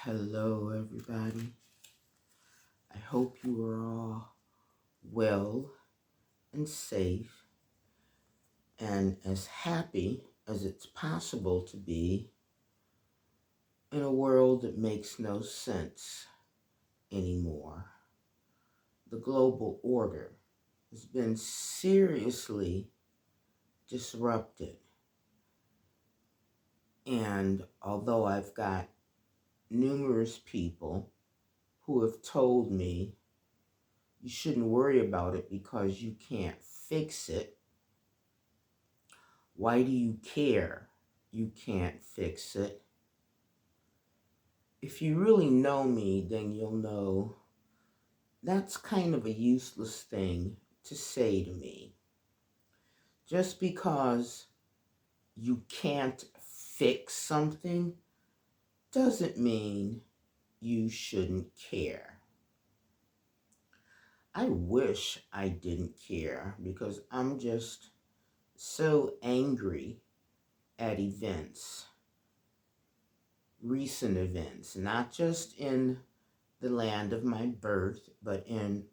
Hello, everybody. I hope you are all well and safe and as happy as it's possible to be in a world that makes no sense anymore. The global order has been seriously disrupted. And although I've got numerous people who have told me you shouldn't worry about it because you can't fix it, why do you care? You can't fix it. If you really know me, then you'll know that's kind of a useless thing to say to me. Just because you can't fix something doesn't mean you shouldn't care. I wish I didn't care because I'm just so angry at events, recent events, not just in the land of my birth, but in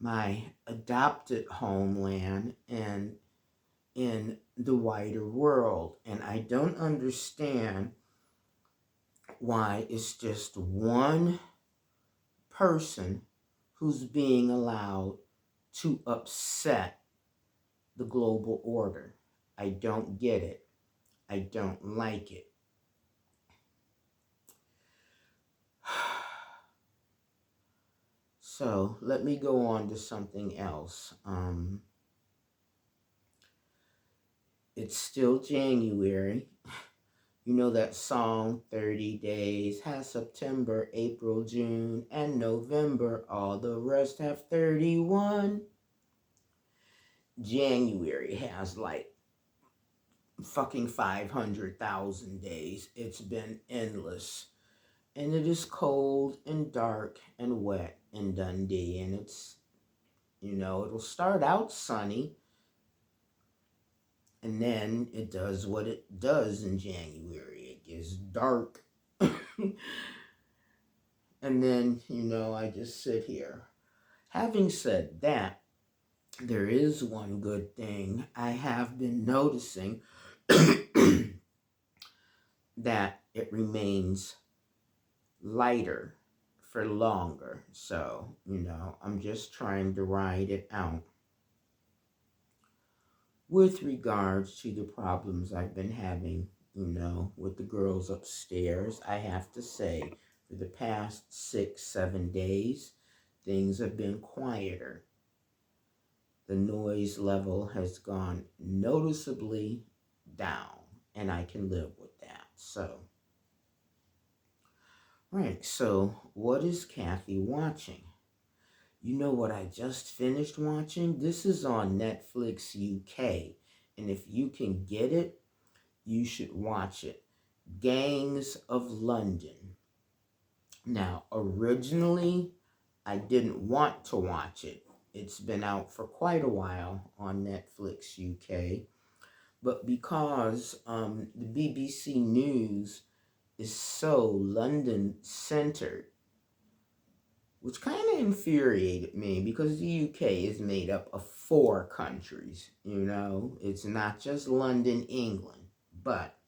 my adopted homeland and in the wider world. And I don't understand why it's just one person who's being allowed to upset the global order. I don't get it. I don't like it. So let me go on to something else. It's still January. You know that song, 30 days, has September, April, June, and November. All the rest have 31. January has like fucking 500,000 days. It's been endless. And it is cold and dark and wet in Dundee. And it's, it'll start out sunny. And then it does what it does in January. It gets dark. And then, I just sit here. Having said that, there is one good thing I have been noticing that it remains lighter for longer. So, I'm just trying to ride it out. With regards to the problems I've been having, with the girls upstairs, I have to say, for the past 6-7 days, things have been quieter. The noise level has gone noticeably down, and I can live with that. So, right, so what is Kathy watching? You know what I just finished watching? This is on Netflix UK, and if you can get it, you should watch it. Gangs of London. Now, originally, I didn't want to watch it. It's been out for quite a while on Netflix UK. But because the BBC News is so London-centered, which kind of infuriated me because the UK is made up of 4 countries, It's not just London, England. But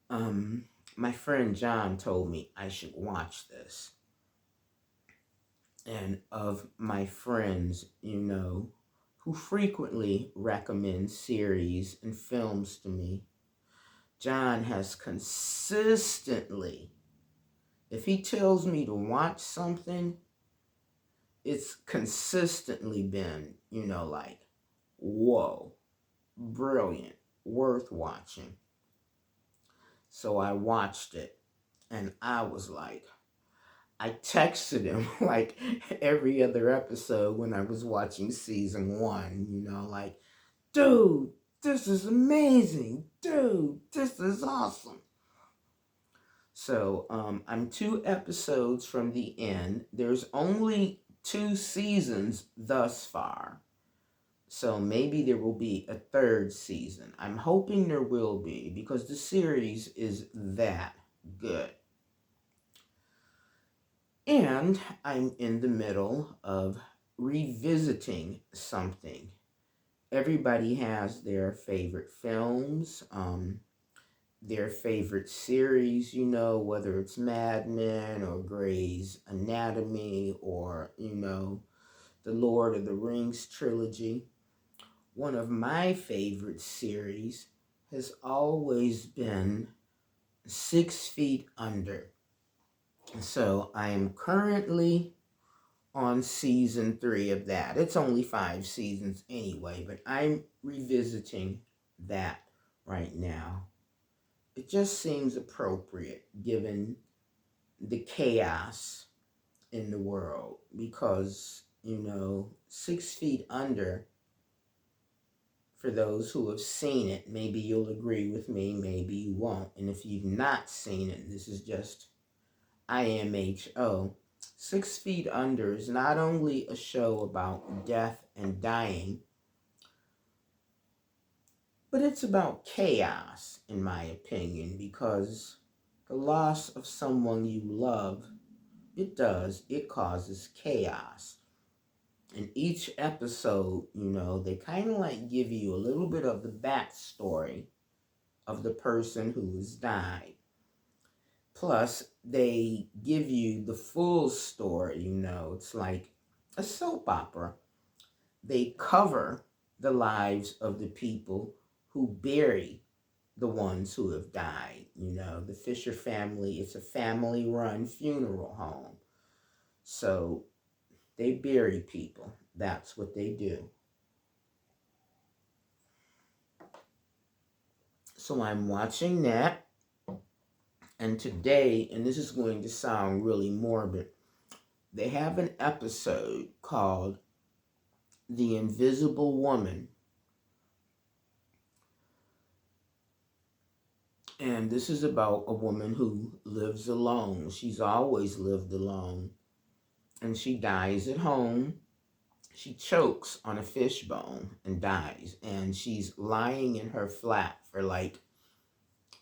my friend John told me I should watch this. And of my friends, who frequently recommend series and films to me, John has consistently, if he tells me to watch something, it's consistently been, like, whoa, brilliant, worth watching. So I watched it, and I was like, I texted him like every other episode when I was watching season 1, like, dude, this is amazing. Dude, this is awesome. So I'm 2 episodes from the end. There's only 2 seasons thus far. So maybe there will be a 3rd season. I'm hoping there will be because the series is that good. And I'm in the middle of revisiting something. Everybody has their favorite films, their favorite series, whether it's Mad Men or Grey's Anatomy or, the Lord of the Rings trilogy. One of my favorite series has always been 6 Feet Under. So I am currently on season 3 of that. It's only 5 seasons anyway, but I'm revisiting that right now. It just seems appropriate given the chaos in the world because, 6 Feet Under, for those who have seen it, maybe you'll agree with me, maybe you won't. And if you've not seen it, this is just IMHO. 6 Feet Under is not only a show about death and dying, but it's about chaos, in my opinion, because the loss of someone you love, it causes chaos. In each episode, they kind of like give you a little bit of the backstory of the person who has died. Plus, they give you the full story, it's like a soap opera. They cover the lives of the people who bury the ones who have died. The Fisher family, it's a family-run funeral home. So they bury people. That's what they do. So I'm watching that. And today, and this is going to sound really morbid, they have an episode called The Invisible Woman. And this is about a woman who lives alone. She's always lived alone. And she dies at home. She chokes on a fishbone and dies. And she's lying in her flat for like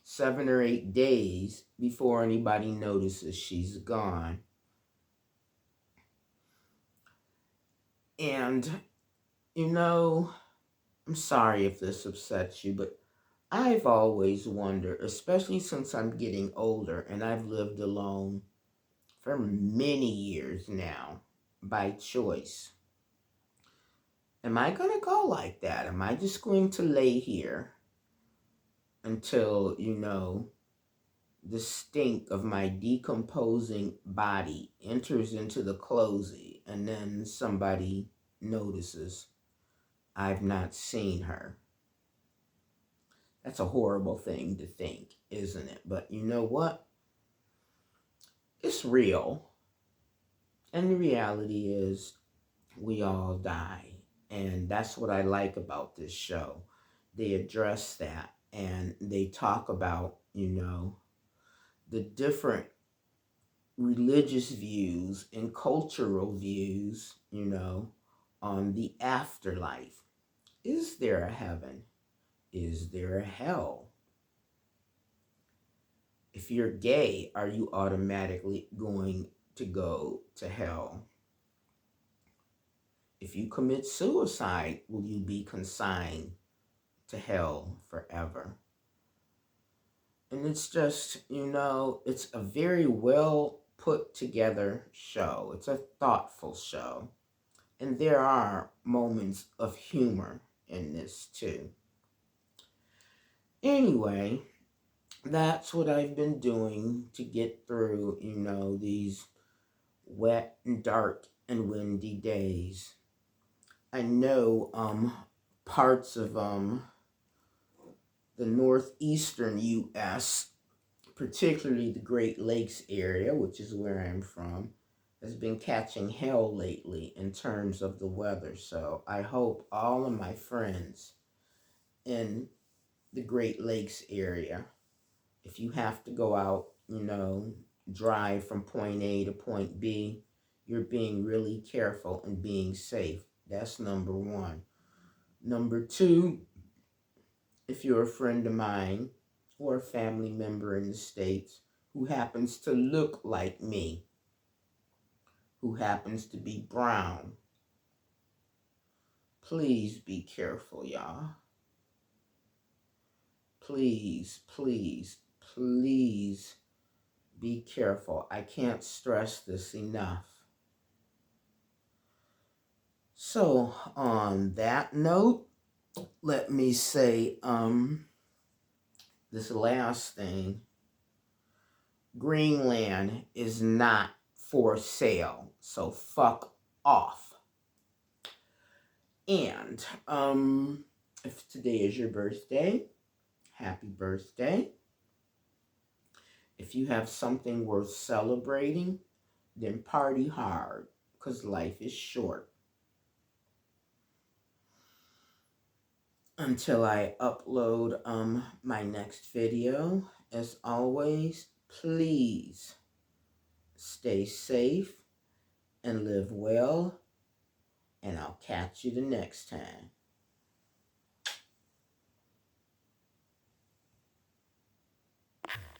7 or 8 days before anybody notices she's gone. And, I'm sorry if this upsets you, but I've always wondered, especially since I'm getting older and I've lived alone for many years now by choice. Am I going to go like that? Am I just going to lay here until, the stink of my decomposing body enters into the closet and then somebody notices I've not seen her? That's a horrible thing to think, isn't it? But you know what? It's real. And the reality is we all die. And that's what I like about this show. They address that and they talk about, the different religious views and cultural views, on the afterlife. Is there a heaven? Is there a hell? If you're gay, are you automatically going to go to hell? If you commit suicide, will you be consigned to hell forever? And it's just, it's a very well put together show. It's a thoughtful show. And there are moments of humor in this too. Anyway, that's what I've been doing to get through, these wet and dark and windy days. I know parts of the northeastern U.S., particularly the Great Lakes area, which is where I'm from, has been catching hell lately in terms of the weather. So I hope all of my friends in the Great Lakes area, if you have to go out, drive from point A to point B, you're being really careful and being safe. That's number one. Number two, if you're a friend of mine or a family member in the States who happens to look like me, who happens to be brown. Please be careful, y'all. Please, please, please be careful. I can't stress this enough. So on that note, let me say this last thing. Greenland is not for sale, so fuck off. And if today is your birthday, happy birthday. If you have something worth celebrating, then party hard, because life is short. Until I upload my next video, as always, please stay safe and live well, and I'll catch you the next time.